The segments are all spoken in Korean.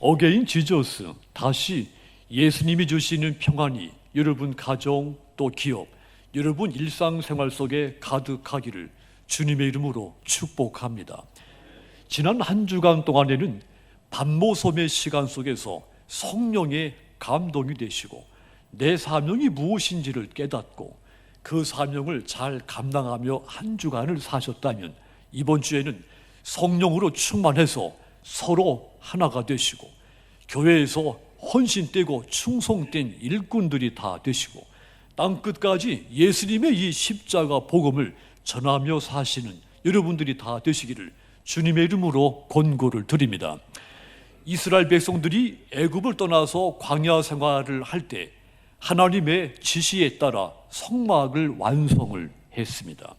어게인 지저스, 다시 예수님이 주시는 평안이 여러분 가정 또 기업, 여러분 일상생활 속에 가득하기를 주님의 이름으로 축복합니다. 지난 한 주간 동안에는 반모섬의 시간 속에서 성령의 감동이 되시고 내 사명이 무엇인지를 깨닫고 그 사명을 잘 감당하며 한 주간을 사셨다면, 이번 주에는 성령으로 충만해서 서로 하나가 되시고 교회에서 헌신되고 충성된 일꾼들이 다 되시고 땅끝까지 예수님의 이 십자가 복음을 전하며 사시는 여러분들이 다 되시기를 주님의 이름으로 권고를 드립니다. 이스라엘 백성들이 애굽을 떠나서 광야 생활을 할 때 하나님의 지시에 따라 성막을 완성을 했습니다.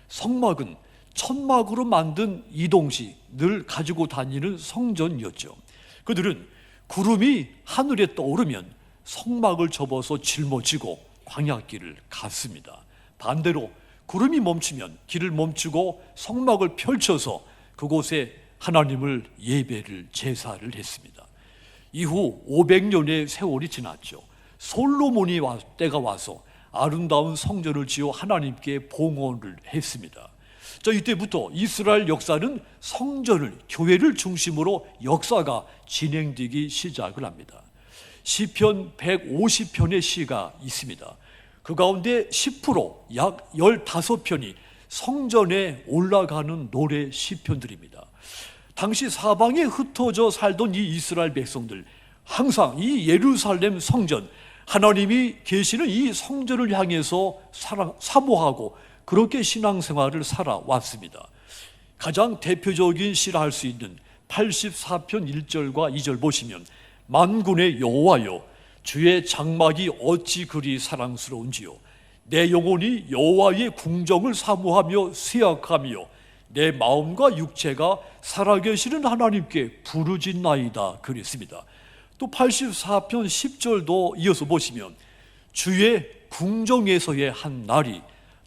성막은 천막으로 만든 이동식, 늘 가지고 다니는 성전이었죠. 그들은 구름이 하늘에 떠오르면 성막을 접어서 짊어지고 광야길을 갔습니다. 반대로 구름이 멈추면 길을 멈추고 성막을 펼쳐서 그곳에 하나님을 예배를 제사를 했습니다. 이후 500년의 세월이 지났죠. 솔로몬이 때가 와서 아름다운 성전을 지어 하나님께 봉헌을 했습니다. 자, 이때부터 이스라엘 역사는 성전을, 교회를 중심으로 역사가 진행되기 시작을 합니다. 시편 150편의 시가 있습니다. 그 가운데 10%, 약 15편이 성전에 올라가는 노래 시편들입니다. 당시 사방에 흩어져 살던 이 이스라엘 백성들, 항상 이 예루살렘 성전, 하나님이 계시는 이 성전을 향해서 사모하고 그렇게 신앙생활을 살아왔습니다. 가장 대표적인 시라 할 수 있는 84편 1절과 2절 보시면, 만군의 여호와여, 주의 장막이 어찌 그리 사랑스러운지요. 내 영혼이 여호와의 궁정을 사모하며 쇠약하며 내 마음과 육체가 살아계시는 하나님께 부르짖나이다 그랬습니다. 또 84편 10절도 이어서 보시면, 주의 궁정에서의 한 날이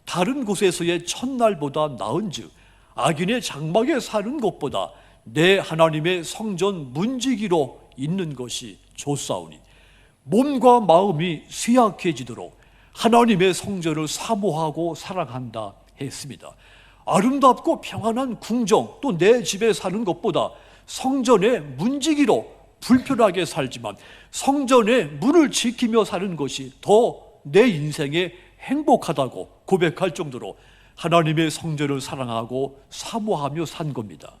다른 곳에서의 첫날보다 나은즉 악인의 장막에 사는 것보다 내 하나님의 성전 문지기로 있는 것이 좋사오니, 몸과 마음이 쇠약해지도록 하나님의 성전을 사모하고 사랑한다 했습니다. 아름답고 평안한 궁정, 또 내 집에 사는 것보다 성전의 문지기로 불편하게 살지만 성전의 문을 지키며 사는 것이 더 내 인생에 행복하다고 고백할 정도로 하나님의 성전을 사랑하고 사모하며 산 겁니다.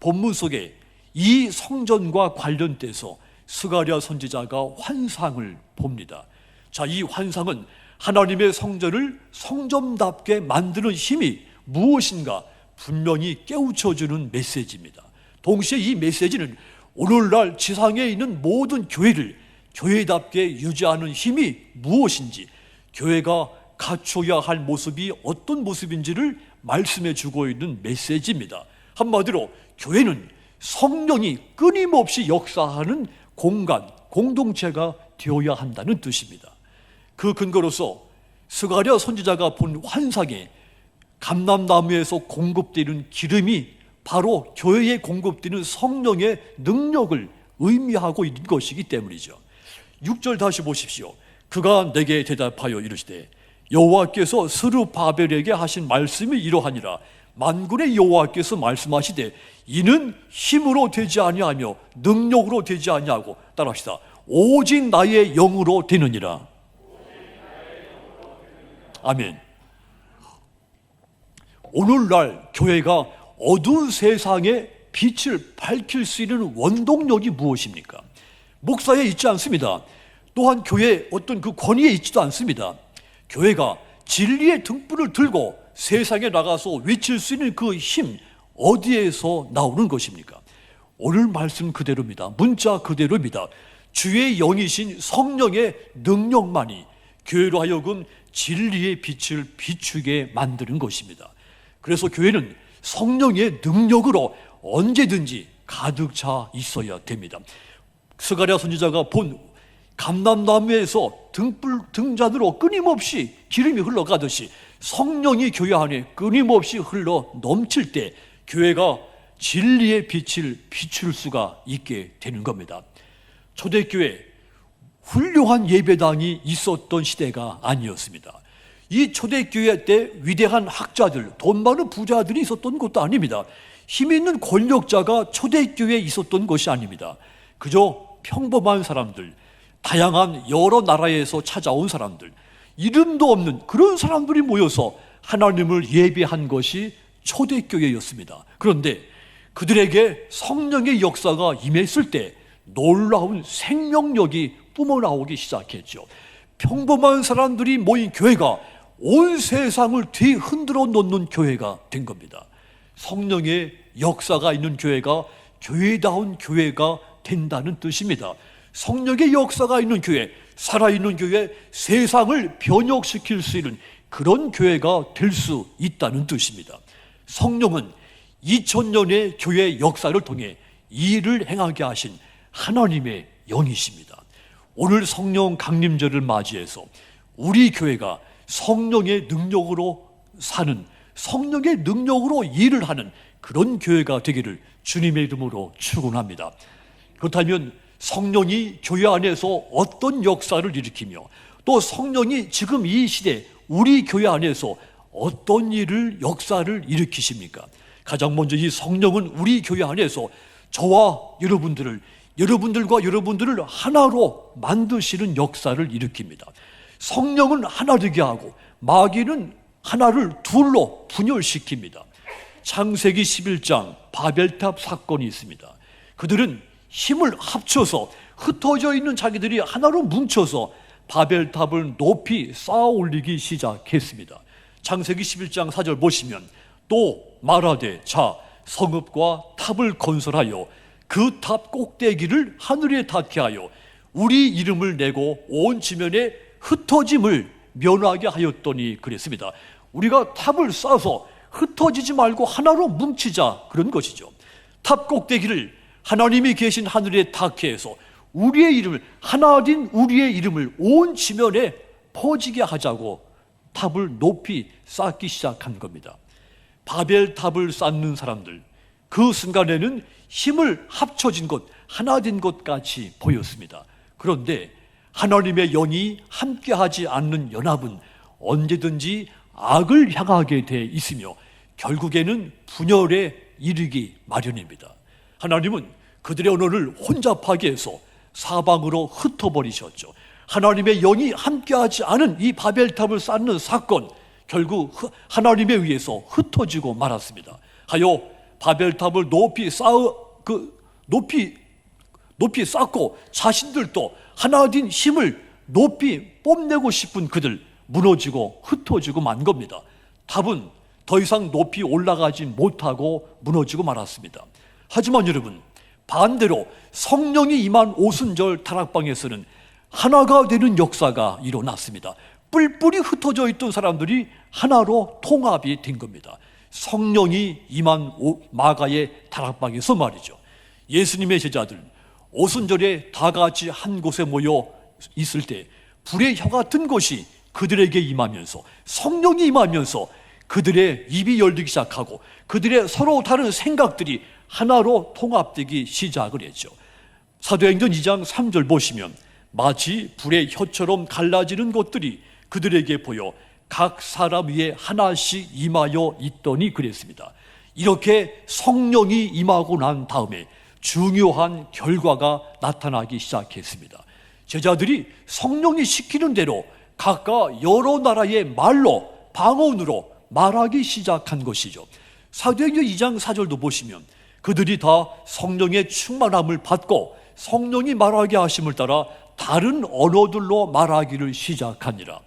본문 속에 이 성전과 관련돼서 스가랴 선지자가 환상을 봅니다. 자, 이 환상은 하나님의 성전을 성전답게 만드는 힘이 무엇인가 분명히 깨우쳐주는 메시지입니다. 동시에 이 메시지는 오늘날 지상에 있는 모든 교회를 교회답게 유지하는 힘이 무엇인지, 교회가 갖춰야 할 모습이 어떤 모습인지를 말씀해 주고 있는 메시지입니다. 한마디로 교회는 성령이 끊임없이 역사하는 공간, 공동체가 되어야 한다는 뜻입니다. 그 근거로서 스가랴 선지자가 본 환상에 감람나무에서 공급되는 기름이 바로 교회에 공급되는 성령의 능력을 의미하고 있는 것이기 때문이죠. 6절 다시 보십시오. 그가 내게 대답하여 이르시되, 여호와께서 스룹바벨에게 하신 말씀이 이러하니라. 만군의 여호와께서 말씀하시되, 이는 힘으로 되지 아니하며 능력으로 되지 아니하고, 따라합시다, 오직 나의 영으로 되느니라. 아멘. 오늘날 교회가 어두운 세상에 빛을 밝힐 수 있는 원동력이 무엇입니까? 목사에 있지 않습니다. 또한 교회의 어떤 그 권위에 있지도 않습니다. 교회가 진리의 등불을 들고 세상에 나가서 외칠 수 있는 그 힘, 어디에서 나오는 것입니까? 오늘 말씀 그대로입니다. 문자 그대로입니다. 주의 영이신 성령의 능력만이 교회로 하여금 진리의 빛을 비추게 만드는 것입니다. 그래서 교회는 성령의 능력으로 언제든지 가득 차 있어야 됩니다. 스가랴 선지자가 본 감람나무에서 등잔으로 끊임없이 기름이 흘러가듯이 성령이 교회 안에 끊임없이 흘러 넘칠 때 교회가 진리의 빛을 비출 수가 있게 되는 겁니다. 초대교회 훌륭한 예배당이 있었던 시대가 아니었습니다. 이 초대교회 때 위대한 학자들, 돈 많은 부자들이 있었던 것도 아닙니다. 힘 있는 권력자가 초대교회에 있었던 것이 아닙니다. 그저 평범한 사람들, 다양한 여러 나라에서 찾아온 사람들, 이름도 없는 그런 사람들이 모여서 하나님을 예배한 것이 초대교회였습니다. 그런데 그들에게 성령의 역사가 임했을 때 놀라운 생명력이 뿜어나오기 시작했죠. 평범한 사람들이 모인 교회가 온 세상을 뒤흔들어 놓는 교회가 된 겁니다. 성령의 역사가 있는 교회가 교회다운 교회가 된다는 뜻입니다. 성령의 역사가 있는 교회, 살아있는 교회, 세상을 변혁시킬 수 있는 그런 교회가 될 수 있다는 뜻입니다. 성령은 2000년의 교회 역사를 통해 이 일을 행하게 하신 하나님의 영이십니다. 오늘 성령 강림절을 맞이해서 우리 교회가 성령의 능력으로 사는, 성령의 능력으로 일을 하는 그런 교회가 되기를 주님의 이름으로 축원합니다. 그렇다면 성령이 교회 안에서 어떤 역사를 일으키며 또 성령이 지금 이 시대 우리 교회 안에서 어떤 일을 역사를 일으키십니까? 가장 먼저 이 성령은 우리 교회 안에서 저와 여러분들과 여러분들을 하나로 만드시는 역사를 일으킵니다. 성령은 하나 되게 하고 마귀는 하나를 둘로 분열시킵니다. 창세기 11장 바벨탑 사건이 있습니다. 그들은 힘을 합쳐서 흩어져 있는 자기들이 하나로 뭉쳐서 바벨탑을 높이 쌓아 올리기 시작했습니다. 창세기 11장 4절 보시면 또 말하되 자 성읍과 탑을 건설하여 그 탑 꼭대기를 하늘에 닿게 하여 우리 이름을 내고 온 지면에 흩어짐을 면하게 하였더니 그랬습니다. 우리가 탑을 쌓아서 흩어지지 말고 하나로 뭉치자, 그런 것이죠. 탑 꼭대기를 하나님이 계신 하늘에 닿게 해서 우리의 이름을, 하나된 우리의 이름을 온 지면에 퍼지게 하자고 탑을 높이 쌓기 시작한 겁니다. 바벨탑을 쌓는 사람들, 그 순간에는 힘을 합쳐진 것, 하나 된 것 같이 보였습니다. 그런데 하나님의 영이 함께하지 않는 연합은 언제든지 악을 향하게 돼 있으며 결국에는 분열에 이르기 마련입니다. 하나님은 그들의 언어를 혼잡하게 해서 사방으로 흩어버리셨죠. 하나님의 영이 함께하지 않은 이 바벨탑을 쌓는 사건, 결국 하나님에 의해서 흩어지고 말았습니다. 하여 바벨탑을 높이 쌓고 자신들도 하나된 힘을 높이 뽐내고 싶은 그들, 무너지고 흩어지고 만 겁니다. 탑은 더 이상 높이 올라가지 못하고 무너지고 말았습니다. 하지만 여러분, 반대로 성령이 임한 오순절 다락방에서는 하나가 되는 역사가 일어났습니다. 뿔뿔이 흩어져 있던 사람들이 하나로 통합이 된 겁니다. 성령이 임한 마가의 다락방에서 말이죠. 예수님의 제자들 오순절에 다 같이 한 곳에 모여 있을 때 불의 혀 같은 것이 그들에게 임하면서, 성령이 임하면서 그들의 입이 열리기 시작하고 그들의 서로 다른 생각들이 하나로 통합되기 시작을 했죠. 사도행전 2장 3절 보시면 마치 불의 혀처럼 갈라지는 것들이 그들에게 보여 각 사람 위에 하나씩 임하여 있더니 그랬습니다. 이렇게 성령이 임하고 난 다음에 중요한 결과가 나타나기 시작했습니다. 제자들이 성령이 시키는 대로 각각 여러 나라의 말로, 방언으로 말하기 시작한 것이죠. 사도행전 2장 4절도 보시면 그들이 다 성령의 충만함을 받고 성령이 말하게 하심을 따라 다른 언어들로 말하기를 시작하니라.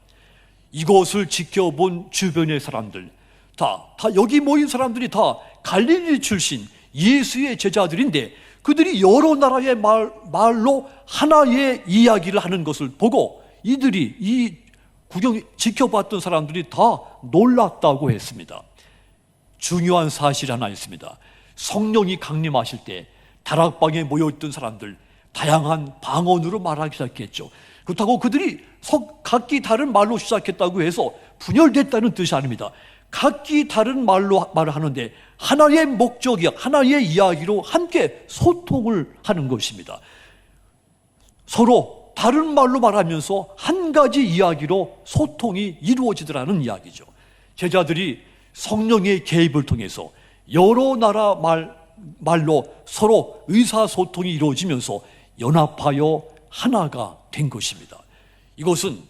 이것을 지켜본 주변의 사람들, 다 여기 모인 사람들이 다 갈릴리 출신 예수의 제자들인데 그들이 여러 나라의 말로 하나의 이야기를 하는 것을 보고 이들이, 이 구경 지켜봤던 사람들이 다 놀랐다고 했습니다. 중요한 사실 하나 있습니다. 성령이 강림하실 때 다락방에 모여있던 사람들 다양한 방언으로 말하기 시작했죠. 그렇다고 그들이 각기 다른 말로 시작했다고 해서 분열됐다는 뜻이 아닙니다. 각기 다른 말로 말을 하는데 하나의 목적이, 하나의 이야기로 함께 소통을 하는 것입니다. 서로 다른 말로 말하면서 한 가지 이야기로 소통이 이루어지더라는 이야기죠. 제자들이 성령의 개입을 통해서 여러 나라 말로 서로 의사소통이 이루어지면서 연합하여 하나가 된 것입니다. 이것은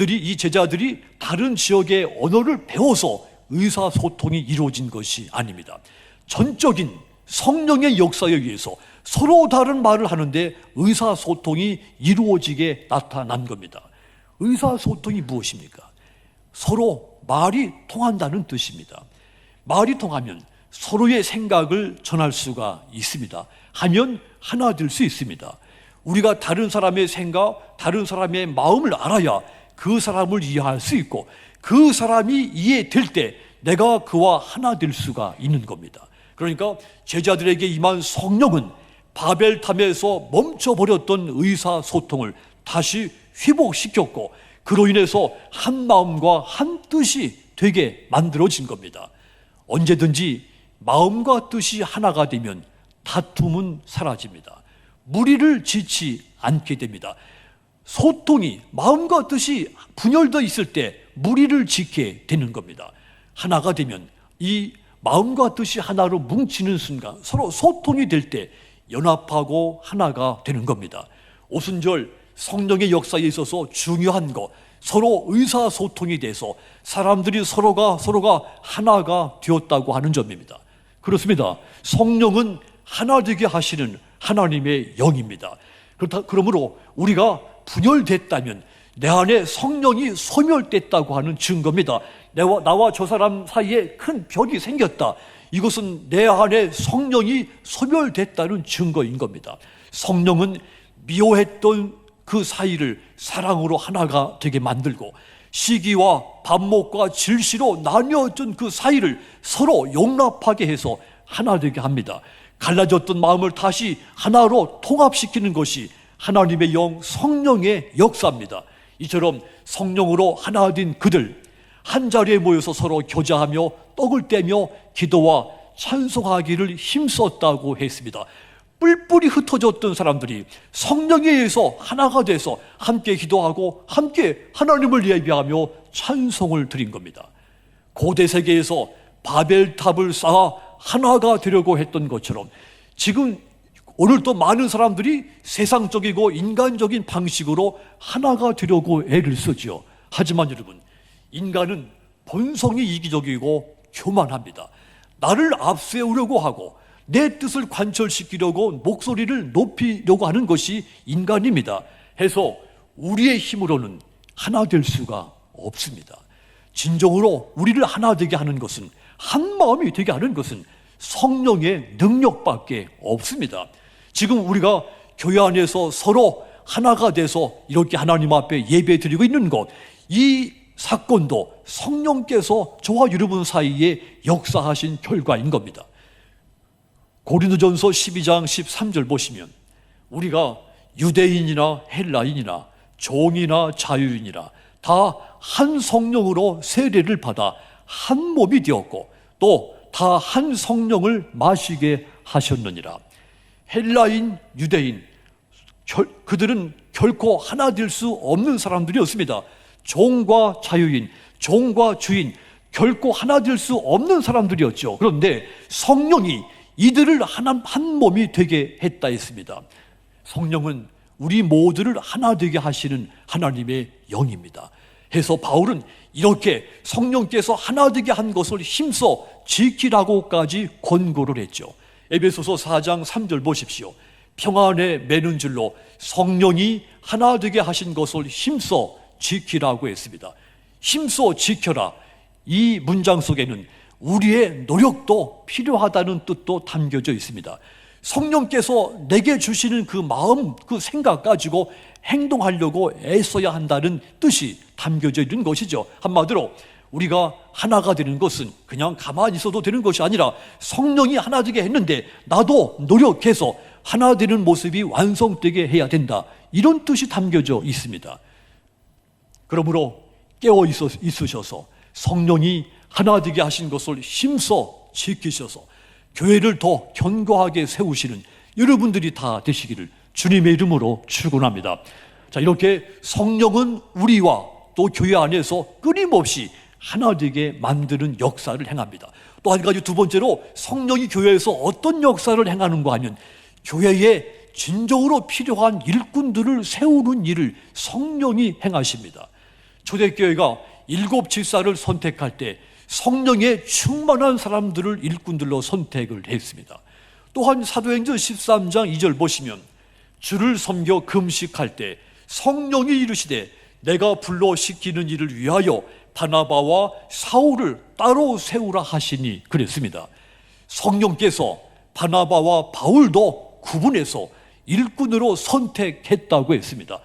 이 제자들이 다른 지역의 언어를 배워서 의사소통이 이루어진 것이 아닙니다. 전적인 성령의 역사에 의해서 서로 다른 말을 하는데 의사소통이 이루어지게 나타난 겁니다. 의사소통이 무엇입니까? 서로 말이 통한다는 뜻입니다. 말이 통하면 서로의 생각을 전할 수가 있습니다. 하면 하나 될 수 있습니다. 우리가 다른 사람의 생각, 다른 사람의 마음을 알아야 그 사람을 이해할 수 있고 그 사람이 이해될 때 내가 그와 하나 될 수가 있는 겁니다. 그러니까 제자들에게 임한 성령은 바벨탑에서 멈춰버렸던 의사소통을 다시 회복시켰고 그로 인해서 한 마음과 한 뜻이 되게 만들어진 겁니다. 언제든지 마음과 뜻이 하나가 되면 다툼은 사라집니다. 무리를 짓지 않게 됩니다. 소통이 마음과 뜻이 분열되어 있을 때 무리를 짓게 되는 겁니다. 하나가 되면 이 마음과 뜻이 하나로 뭉치는 순간 서로 소통이 될 때 연합하고 하나가 되는 겁니다. 오순절 성령의 역사에 있어서 중요한 것, 서로 의사소통이 돼서 사람들이 서로가 하나가 되었다고 하는 점입니다. 그렇습니다. 성령은 하나 되게 하시는 하나님의 영입니다. 그러므로 우리가 분열됐다면 내 안에 성령이 소멸됐다고 하는 증거입니다. 나와 저 사람 사이에 큰 벽이 생겼다. 이것은 내 안에 성령이 소멸됐다는 증거인 겁니다. 성령은 미워했던 그 사이를 사랑으로 하나가 되게 만들고 시기와 반목과 질시로 나뉘어졌던 그 사이를 서로 용납하게 해서 하나 되게 합니다. 갈라졌던 마음을 다시 하나로 통합시키는 것이 하나님의 영 성령의 역사입니다. 이처럼 성령으로 하나 된 그들 한 자리에 모여서 서로 교제하며 떡을 떼며 기도와 찬송하기를 힘썼다고 했습니다. 뿔뿔이 흩어졌던 사람들이 성령에 의해서 하나가 돼서 함께 기도하고 함께 하나님을 예배하며 찬송을 드린 겁니다. 고대 세계에서 바벨탑을 쌓아 하나가 되려고 했던 것처럼 지금 오늘도 많은 사람들이 세상적이고 인간적인 방식으로 하나가 되려고 애를 쓰죠. 하지만 여러분, 인간은 본성이 이기적이고 교만합니다. 나를 앞세우려고 하고 내 뜻을 관철시키려고 목소리를 높이려고 하는 것이 인간입니다. 해서 우리의 힘으로는 하나 될 수가 없습니다. 진정으로 우리를 하나 되게 하는 것은, 한 마음이 되게 하는 것은 성령의 능력밖에 없습니다. 지금 우리가 교회 안에서 서로 하나가 돼서 이렇게 하나님 앞에 예배드리고 있는 것, 이 사건도 성령께서 저와 여러분 사이에 역사하신 결과인 겁니다. 고린도전서 12장 13절 보시면 우리가 유대인이나 헬라인이나 종이나 자유인이나 다 한 성령으로 세례를 받아 한 몸이 되었고 또 다 한 성령을 마시게 하셨느니라. 헬라인, 유대인, 그들은 결코 하나 될 수 없는 사람들이었습니다. 종과 자유인, 종과 주인, 결코 하나 될 수 없는 사람들이었죠. 그런데 성령이 이들을 한 몸이 되게 했다 했습니다. 성령은 우리 모두를 하나 되게 하시는 하나님의 영입니다. 해서 바울은 이렇게 성령께서 하나 되게 한 것을 힘써 지키라고까지 권고를 했죠. 에베소서 4장 3절 보십시오. 평안에 매는 줄로 성령이 하나 되게 하신 것을 힘써 지키라고 했습니다. 힘써 지켜라. 이 문장 속에는 우리의 노력도 필요하다는 뜻도 담겨져 있습니다. 성령께서 내게 주시는 그 마음, 그 생각 가지고 행동하려고 애써야 한다는 뜻이 담겨져 있는 것이죠. 한마디로 우리가 하나가 되는 것은 그냥 가만히 있어도 되는 것이 아니라 성령이 하나 되게 했는데 나도 노력해서 하나 되는 모습이 완성되게 해야 된다. 이런 뜻이 담겨져 있습니다. 그러므로 깨어 있으셔서 성령이 하나 되게 하신 것을 힘써 지키셔서 교회를 더 견고하게 세우시는 여러분들이 다 되시기를 주님의 이름으로 축원합니다. 자, 이렇게 성령은 우리와 또 교회 안에서 끊임없이 하나 되게 만드는 역사를 행합니다. 또 한 가지, 두 번째로 성령이 교회에서 어떤 역사를 행하는가 하면 교회에 진정으로 필요한 일꾼들을 세우는 일을 성령이 행하십니다. 초대교회가 7 집사를 선택할 때 성령에 충만한 사람들을 일꾼들로 선택을 했습니다. 또한 사도행전 13장 2절 보시면 주를 섬겨 금식할 때 성령이 이르시되 내가 불러 시키는 일을 위하여 바나바와 사울을 따로 세우라 하시니 그랬습니다. 성령께서 바나바와 바울도 구분해서 일꾼으로 선택했다고 했습니다.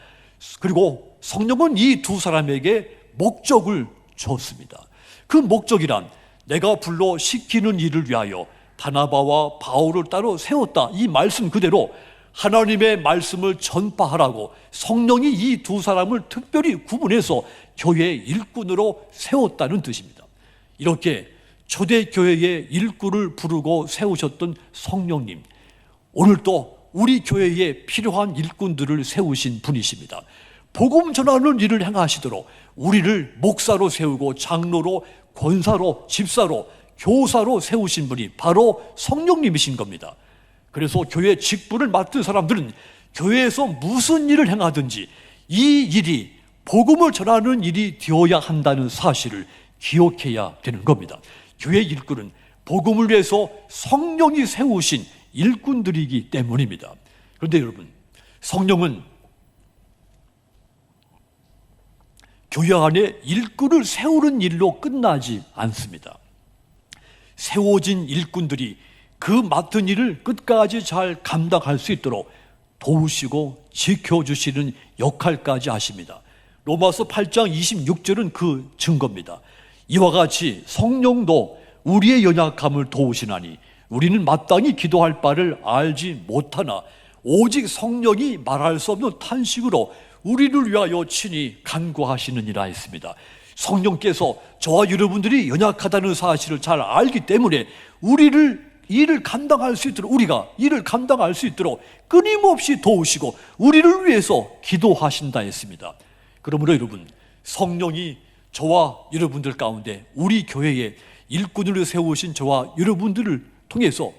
그리고 성령은 이 두 사람에게 목적을 줬습니다. 그 목적이란 내가 불러 시키는 일을 위하여 바나바와 바울을 따로 세웠다. 이 말씀 그대로 하나님의 말씀을 전파하라고 성령이 이 두 사람을 특별히 구분해서 교회의 일꾼으로 세웠다는 뜻입니다. 이렇게 초대교회의 일꾼을 부르고 세우셨던 성령님, 오늘도 우리 교회에 필요한 일꾼들을 세우신 분이십니다. 복음 전하는 일을 행하시도록 우리를 목사로 세우고 장로로, 권사로, 집사로, 교사로 세우신 분이 바로 성령님이신 겁니다. 그래서 교회 직분을 맡은 사람들은 교회에서 무슨 일을 행하든지 이 일이 복음을 전하는 일이 되어야 한다는 사실을 기억해야 되는 겁니다. 교회 일꾼은 복음을 위해서 성령이 세우신 일꾼들이기 때문입니다. 그런데 여러분, 성령은 교회 안에 일꾼을 세우는 일로 끝나지 않습니다. 세워진 일꾼들이 그 맡은 일을 끝까지 잘 감당할 수 있도록 도우시고 지켜주시는 역할까지 하십니다. 로마서 8장 26절은 그 증거입니다. 이와 같이 성령도 우리의 연약함을 도우시나니 우리는 마땅히 기도할 바를 알지 못하나 오직 성령이 말할 수 없는 탄식으로 우리를 위하여 친히 간구하시느니라 했습니다. 성령께서 저와 여러분들이 연약하다는 사실을 잘 알기 때문에 우리가 일을 감당할 수 있도록 끊임없이 도우시고 우리를 위해서 기도하신다 했습니다. 그러므로 여러분, 성령이 저와 여러분들 가운데 우리 교회에 일꾼을 세우신 저와 여러분들을 통해서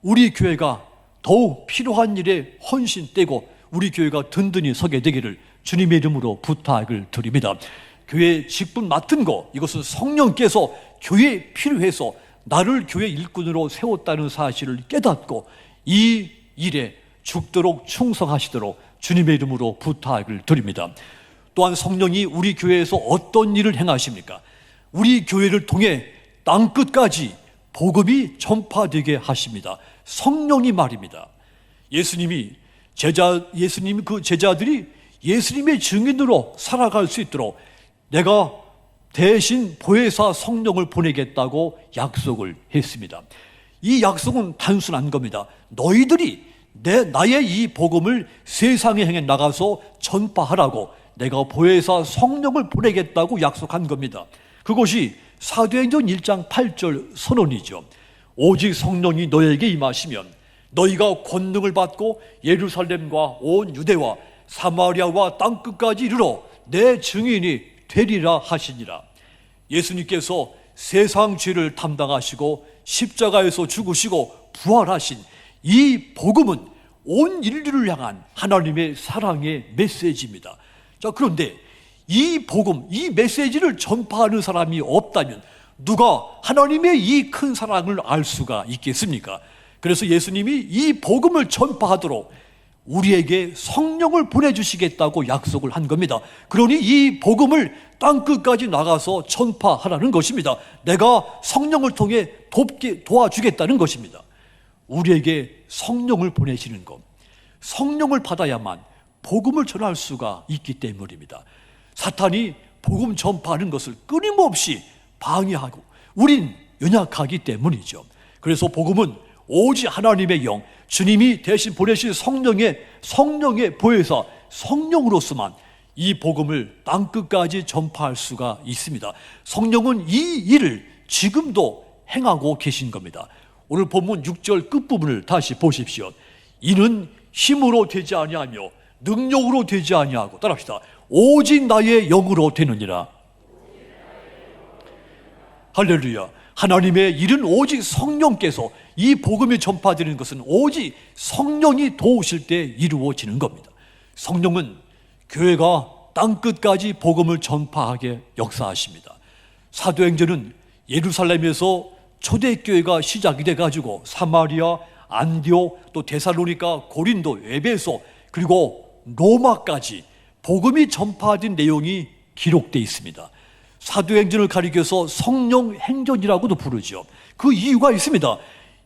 우리 교회가 더욱 필요한 일에 헌신되고 우리 교회가 든든히 서게 되기를 주님의 이름으로 부탁을 드립니다. 교회 직분 맡은 거, 이것은 성령께서 교회에 필요해서 나를 교회 일꾼으로 세웠다는 사실을 깨닫고 이 일에 죽도록 충성하시도록 주님의 이름으로 부탁을 드립니다. 또한 성령이 우리 교회에서 어떤 일을 행하십니까? 우리 교회를 통해 땅끝까지 복음이 전파되게 하십니다. 성령이 말입니다. 예수님이 그 제자들이 예수님의 증인으로 살아갈 수 있도록 내가 대신 보혜사 성령을 보내겠다고 약속을 했습니다. 이 약속은 단순한 겁니다. 너희들이 나의 이 복음을 세상에 향해 나가서 전파하라고 내가 보혜사 성령을 보내겠다고 약속한 겁니다. 그것이 사도행전 1장 8절 선언이죠. 오직 성령이 너에게 임하시면 너희가 권능을 받고 예루살렘과 온 유대와 사마리아와 땅끝까지 이르러 내 증인이 되리라 하시니라. 예수님께서 세상 죄를 담당하시고 십자가에서 죽으시고 부활하신 이 복음은 온 인류를 향한 하나님의 사랑의 메시지입니다. 자, 그런데 이 복음, 이 메시지를 전파하는 사람이 없다면 누가 하나님의 이 큰 사랑을 알 수가 있겠습니까? 그래서 예수님이 이 복음을 전파하도록 우리에게 성령을 보내주시겠다고 약속을 한 겁니다. 그러니 이 복음을 땅끝까지 나가서 전파하라는 것입니다. 내가 성령을 통해 도와주겠다는 것입니다. 우리에게 성령을 보내시는 것, 성령을 받아야만 복음을 전할 수가 있기 때문입니다. 사탄이 복음 전파하는 것을 끊임없이 방해하고 우린 연약하기 때문이죠. 그래서 복음은 오직 하나님의 영, 주님이 대신 보내신 성령의 보혜사 성령으로서만 이 복음을 땅끝까지 전파할 수가 있습니다. 성령은 이 일을 지금도 행하고 계신 겁니다. 오늘 본문 6절 끝부분을 다시 보십시오. 이는 힘으로 되지 아니하며 능력으로 되지 아니하고, 따라합시다. 오직 나의 영으로 되느니라. 할렐루야. 하나님의 일은 오직 성령께서, 이 복음이 전파되는 것은 오직 성령이 도우실 때 이루어지는 겁니다. 성령은 교회가 땅끝까지 복음을 전파하게 역사하십니다. 사도행전은 예루살렘에서 초대교회가 시작이 돼가지고 사마리아, 안디옥, 또 데살로니가, 고린도, 에베소, 그리고 로마까지 복음이 전파된 내용이 기록되어 있습니다. 사도행전을 가리켜서 성령 행전이라고도 부르죠. 그 이유가 있습니다.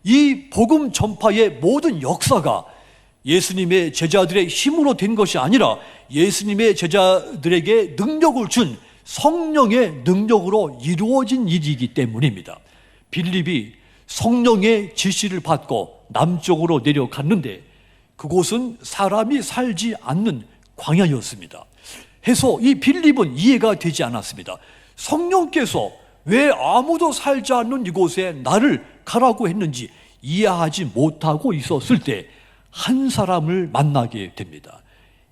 이 복음 전파의 모든 역사가 예수님의 제자들의 힘으로 된 것이 아니라 예수님의 제자들에게 능력을 준 성령의 능력으로 이루어진 일이기 때문입니다. 빌립이 성령의 지시를 받고 남쪽으로 내려갔는데 그곳은 사람이 살지 않는 광야였습니다. 해서 이 빌립은 이해가 되지 않았습니다. 성령께서 왜 아무도 살지 않는 이곳에 나를 가라고 했는지 이해하지 못하고 있었을 때 한 사람을 만나게 됩니다.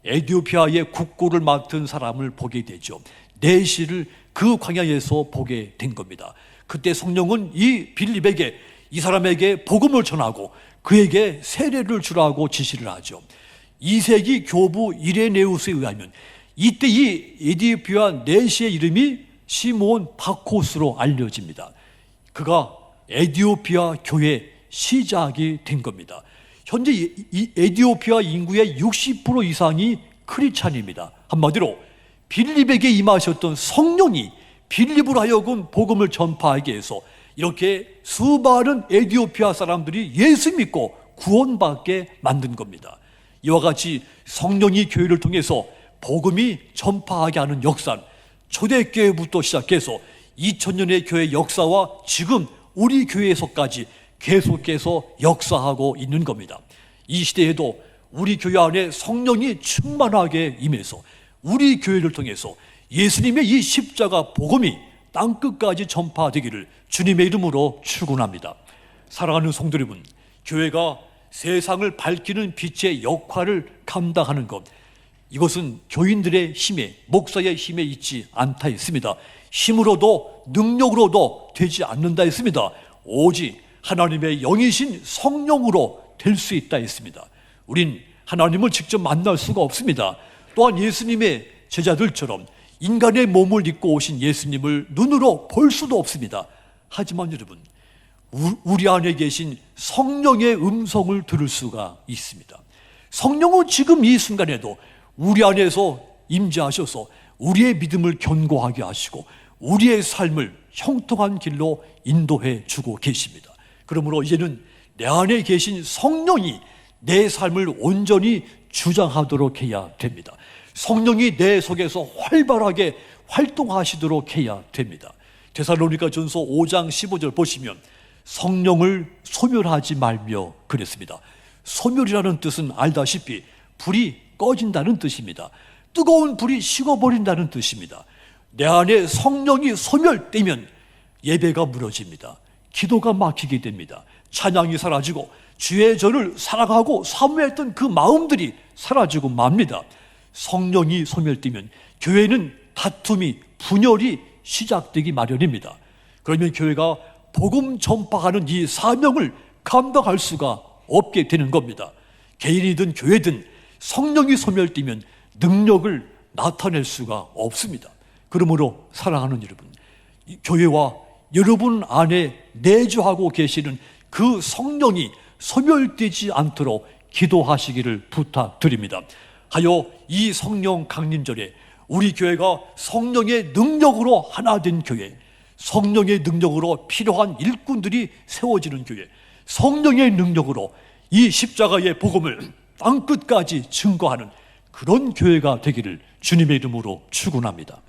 에티오피아의 국고를 맡은 사람을 보게 되죠. 내시를 그 광야에서 보게 된 겁니다. 그때 성령은 이 빌립에게, 이 사람에게 복음을 전하고 그에게 세례를 주라고 지시를 하죠. 2세기 교부 이레네우스에 의하면 이때 이 에티오피아 내시의 이름이 시므온 바코스로 알려집니다. 그가 에티오피아 교회 시작이 된 겁니다. 현재 이 에티오피아 인구의 60% 이상이 크리스찬입니다. 한마디로 빌립에게 임하셨던 성령이 빌립으로 하여금 복음을 전파하게 해서 이렇게 수많은 에티오피아 사람들이 예수 믿고 구원받게 만든 겁니다. 이와 같이 성령이 교회를 통해서 복음이 전파하게 하는 역사는 초대교회부터 시작해서 2000년의 교회 역사와 지금 우리 교회에서까지 계속해서 역사하고 있는 겁니다. 이 시대에도 우리 교회 안에 성령이 충만하게 임해서 우리 교회를 통해서 예수님의 이 십자가 복음이 땅끝까지 전파되기를 주님의 이름으로 축원합니다. 사랑하는 성도 여러분, 교회가 세상을 밝히는 빛의 역할을 감당하는 것, 이것은 교인들의 힘에, 목사의 힘에 있지 않다 했습니다. 힘으로도 능력으로도 되지 않는다 했습니다. 오직 하나님의 영이신 성령으로 될 수 있다 했습니다. 우린 하나님을 직접 만날 수가 없습니다. 또한 예수님의 제자들처럼 인간의 몸을 입고 오신 예수님을 눈으로 볼 수도 없습니다. 하지만 여러분, 우리 안에 계신 성령의 음성을 들을 수가 있습니다. 성령은 지금 이 순간에도 우리 안에서 임재하셔서 우리의 믿음을 견고하게 하시고 우리의 삶을 형통한 길로 인도해 주고 계십니다. 그러므로 이제는 내 안에 계신 성령이 내 삶을 온전히 주장하도록 해야 됩니다. 성령이 내 속에서 활발하게 활동하시도록 해야 됩니다. 데살로니가전서 5장 15절 보시면 성령을 소멸하지 말며 그랬습니다. 소멸이라는 뜻은 알다시피 불이 꺼진다는 뜻입니다. 뜨거운 불이 식어버린다는 뜻입니다. 내 안에 성령이 소멸되면 예배가 무너집니다. 기도가 막히게 됩니다. 찬양이 사라지고 주의 저를 사랑하고 사모했던 그 마음들이 사라지고 맙니다. 성령이 소멸되면 교회는 다툼이, 분열이 시작되기 마련입니다. 그러면 교회가 복음 전파하는 이 사명을 감당할 수가 없게 되는 겁니다. 개인이든 교회든 성령이 소멸되면 능력을 나타낼 수가 없습니다. 그러므로 사랑하는 여러분, 교회와 여러분 안에 내주하고 계시는 그 성령이 소멸되지 않도록 기도하시기를 부탁드립니다. 하여 이 성령 강림절에 우리 교회가 성령의 능력으로 하나 된 교회, 성령의 능력으로 필요한 일꾼들이 세워지는 교회, 성령의 능력으로 이 십자가의 복음을 땅끝까지 증거하는 그런 교회가 되기를 주님의 이름으로 축원합니다.